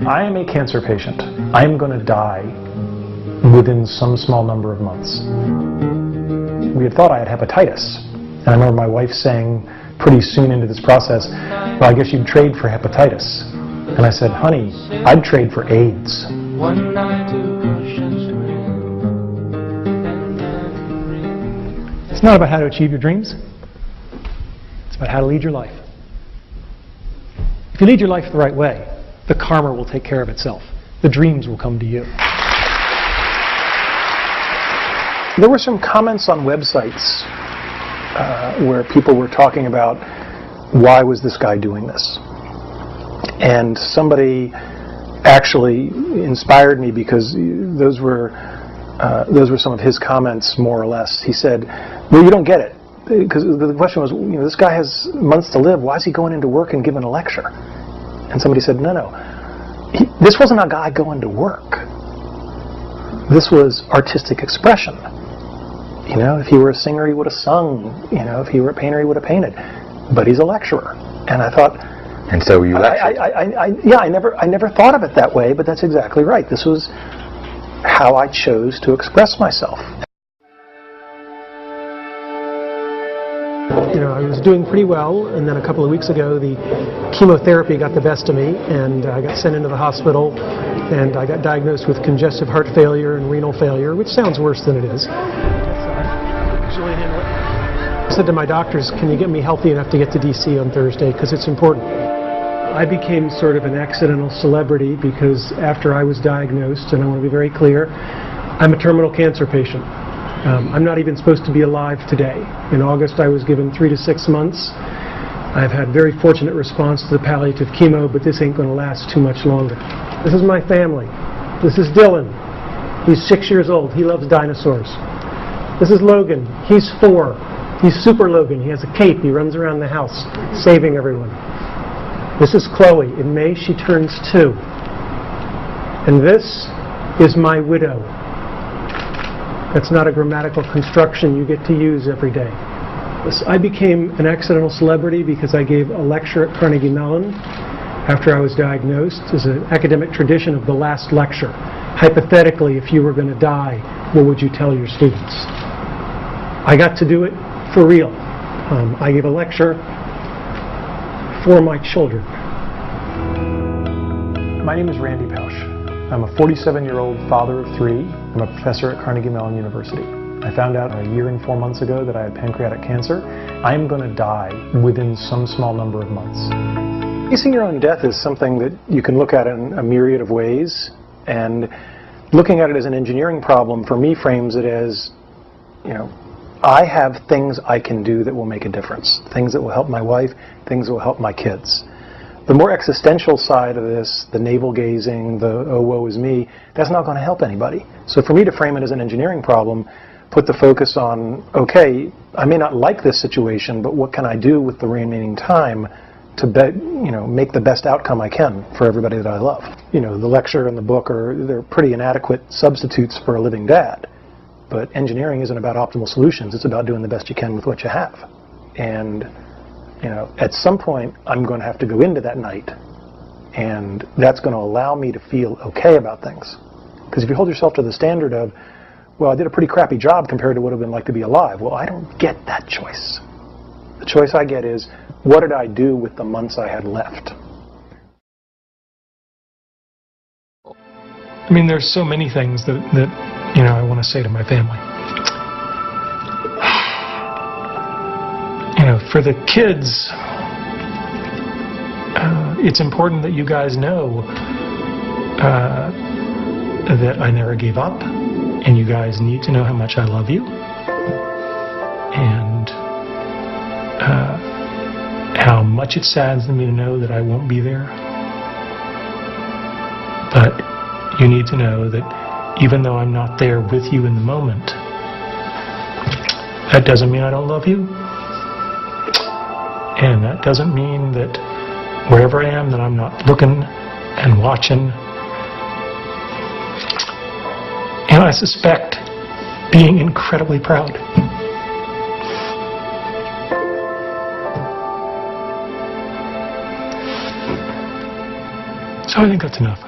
I am a cancer patient. I am going to die within some small number of months. We had thought I had hepatitis. And I remember my wife saying pretty soon into this process, well, I guess you'd trade for hepatitis. And I said, honey, I'd trade for AIDS. It's not about how to achieve your dreams. It's about how to lead your life. If you lead your life the right way, the karma will take care of itself. The dreams will come to you. There were some comments on websites where people were talking about, why was this guy doing this? And somebody actually inspired me, because those were some of his comments, more or less. He said, well, you don't get it. Because the question was, this guy has months to live. Why is he going into work and giving a lecture? And somebody said, no. This wasn't a guy going to work. This was artistic expression. If he were a singer, he would have sung. If he were a painter, he would have painted. But he's a lecturer. And I thought... And so you lectured? I never thought of it that way, but that's exactly right. This was how I chose to express myself. I was doing pretty well, and then a couple of weeks ago the chemotherapy got the best of me, and I got sent into the hospital, and I got diagnosed with congestive heart failure and renal failure, which sounds worse than it is. I said to my doctors, can you get me healthy enough to get to DC on Thursday, because it's important. I became sort of an accidental celebrity because after I was diagnosed, and I want to be very clear, I'm a terminal cancer patient. I'm not even supposed to be alive today. In August I was given 3 to 6 months. I've had very fortunate response to the palliative chemo, but this ain't going to last too much longer. This is my family. This is Dylan. He's 6 years old. He loves dinosaurs. This is Logan. He's 4. He's Super Logan. He has a cape. He runs around the house saving everyone. This is Chloe. In May she turns 2. And this is my widow. That's not a grammatical construction you get to use every day. I became an accidental celebrity because I gave a lecture at Carnegie Mellon after I was diagnosed. There's an academic tradition of the last lecture. Hypothetically, if you were going to die, what would you tell your students? I got to do it for real. I gave a lecture for my children. My name is Randy Pausch. I'm a 47-year-old father of 3. I'm a professor at Carnegie Mellon University. I found out a year and 4 months ago that I had pancreatic cancer. I am going to die within some small number of months. Facing your own death is something that you can look at in a myriad of ways, and looking at it as an engineering problem for me frames it as, I have things I can do that will make a difference. Things that will help my wife, things that will help my kids. The more existential side of this, the navel-gazing, the oh woe is me, that's not going to help anybody. So for me to frame it as an engineering problem, put the focus on, okay, I may not like this situation, but what can I do with the remaining time to make the best outcome I can for everybody that I love. The lecture and the book they're pretty inadequate substitutes for a living dad. But engineering isn't about optimal solutions, it's about doing the best you can with what you have. And at some point, I'm going to have to go into that night, and that's going to allow me to feel okay about things. Because if you hold yourself to the standard of, well, I did a pretty crappy job compared to what it would have been like to be alive, well, I don't get that choice. The choice I get is, what did I do with the months I had left? I mean, there's so many things that I want to say to my family. For the kids, it's important that you guys know that I never gave up, and you guys need to know how much I love you, and how much it saddens me to know that I won't be there. But you need to know that even though I'm not there with you in the moment, that doesn't mean I don't love you. And that doesn't mean that wherever I am that I'm not looking and watching. And I suspect being incredibly proud. So I think that's enough.